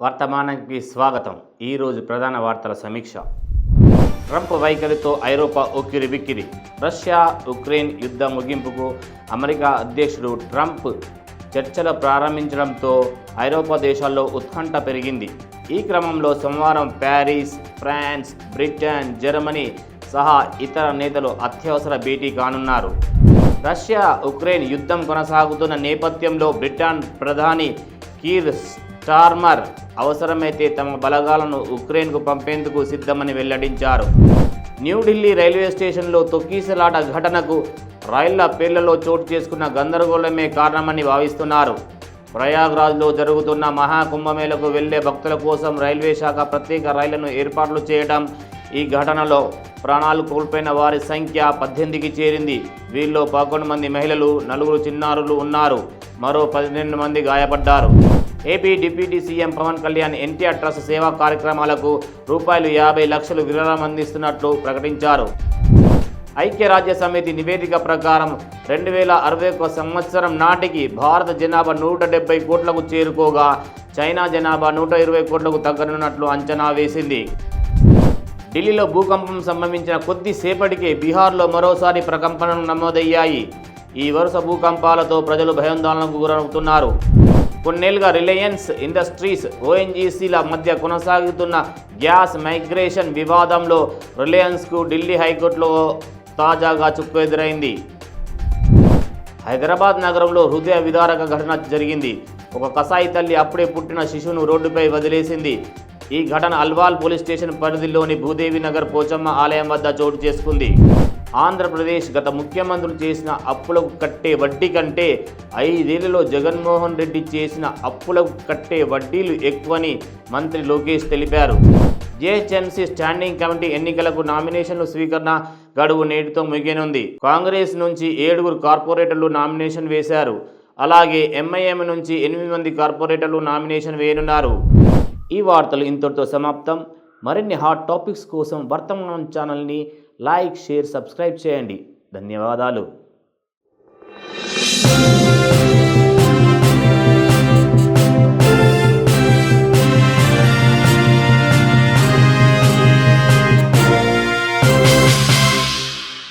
వర్తమానానికి స్వాగతం. ఈరోజు ప్రధాన వార్తల సమీక్ష. ట్రంప్ వైఖరితో ఐరోపా ఉక్కిరిబిక్కిరి. రష్యా ఉక్రెయిన్ యుద్ధ ముగింపుకు అమెరికా అధ్యక్షుడు ట్రంప్ చర్చలు ప్రారంభించడంతో ఐరోపా దేశాల్లో ఉత్కంఠ పెరిగింది. ఈ క్రమంలో సోమవారం ప్యారిస్, ఫ్రాన్స్, బ్రిటన్, జర్మనీ సహా ఇతర నేతలు అత్యవసర భేటీ కానున్నారు. రష్యా ఉక్రెయిన్ యుద్ధం కొనసాగుతున్న నేపథ్యంలో బ్రిటన్ ప్రధాని కీర్ స్టార్మర్ అవసరమైతే తమ బలగాలను ఉక్రెయిన్కు పంపేందుకు సిద్ధమని వెల్లడించారు. న్యూఢిల్లీ రైల్వే స్టేషన్లో తొక్కిసలాట ఘటనకు రైళ్ల పేర్లలో చోటు చేసుకున్న గందరగోళమే కారణమని భావిస్తున్నారు. ప్రయాగ్రాజ్లో జరుగుతున్న మహాకుంభమేళకు వెళ్లే భక్తుల కోసం రైల్వే శాఖ ప్రత్యేక రైళ్లను ఏర్పాట్లు చేయడం. ఈ ఘటనలో ప్రాణాలు కోల్పోయిన వారి సంఖ్య 18కి చేరింది. వీరిలో 11 మంది మహిళలు, 4 చిన్నారులు ఉన్నారు. మరో 12 మంది గాయపడ్డారు. AP deputy CM Pawan Kalyan NTR trust సేవా కార్యక్రమాలకు ₹50 లక్షలు విరాళం అందిస్తున్నట్లు ప్రకటించారు. ఐక్యరాజ్య సమితి నివేదిక ప్రకారం 2061 సంవత్సరం నాటికి భారత జనాభా 170 కోట్లకు చేరుకోగా చైనా జనాభా 120 కోట్లకు తగ్గనున్నట్లు అంచనా వేసింది. ఢిల్లీలో భూకంపం సంభవించిన కొద్దిసేపటికే బీహార్లో మరోసారి ప్రకంపనలు నమోదయ్యాయి. ఈ వరుస భూకంపాలతో ప్రజలు భయాందోళనకు గురవుతున్నారు. కొన్నేళ్లుగా రిలయన్స్ ఇండస్ట్రీస్, ఓఎన్జీసీల మధ్య కొనసాగుతున్న గ్యాస్ మైగ్రేషన్ వివాదంలో రిలయన్స్కు ఢిల్లీ హైకోర్టులో తాజాగా చుక్కు ఎదురైంది. హైదరాబాద్ నగరంలో హృదయ విదారక ఘటన జరిగింది. ఒక కసాయి తల్లి అప్పుడే పుట్టిన శిశువును రోడ్డుపై వదిలేసింది. ఈ ఘటన అల్వాల్ పోలీస్ స్టేషన్ పరిధిలోని భూదేవి నగర్ పోచమ్మ ఆలయం వద్ద చోటు చేసుకుంది. ఆంధ్రప్రదేశ్ గత ముఖ్యమంత్రులు చేసిన అప్పులకు కట్టే వడ్డీ కంటే 5 ఏళ్లలో జగన్మోహన్ రెడ్డి చేసిన అప్పులకు కట్టే వడ్డీలు ఎక్కువని మంత్రి లోకేష్ తెలిపారు. జేహెచ్ఎంసీ స్టాండింగ్ కమిటీ ఎన్నికలకు నామినేషన్లు స్వీకరణ గడువు నేటితో ముగియనుంది. కాంగ్రెస్ నుంచి 7 కార్పొరేటర్లు నామినేషన్ వేశారు. అలాగే ఎంఐఎం నుంచి 8 మంది కార్పొరేటర్లు నామినేషన్ వేయనున్నారు. ఈ వార్తలు ఇంతటితో సమాప్తం. మరిన్ని హాట్ టాపిక్స్ కోసం వర్తమానం ఛానల్ని లైక్, షేర్, సబ్స్క్రైబ్ చేయండి. ధన్యవాదాలు.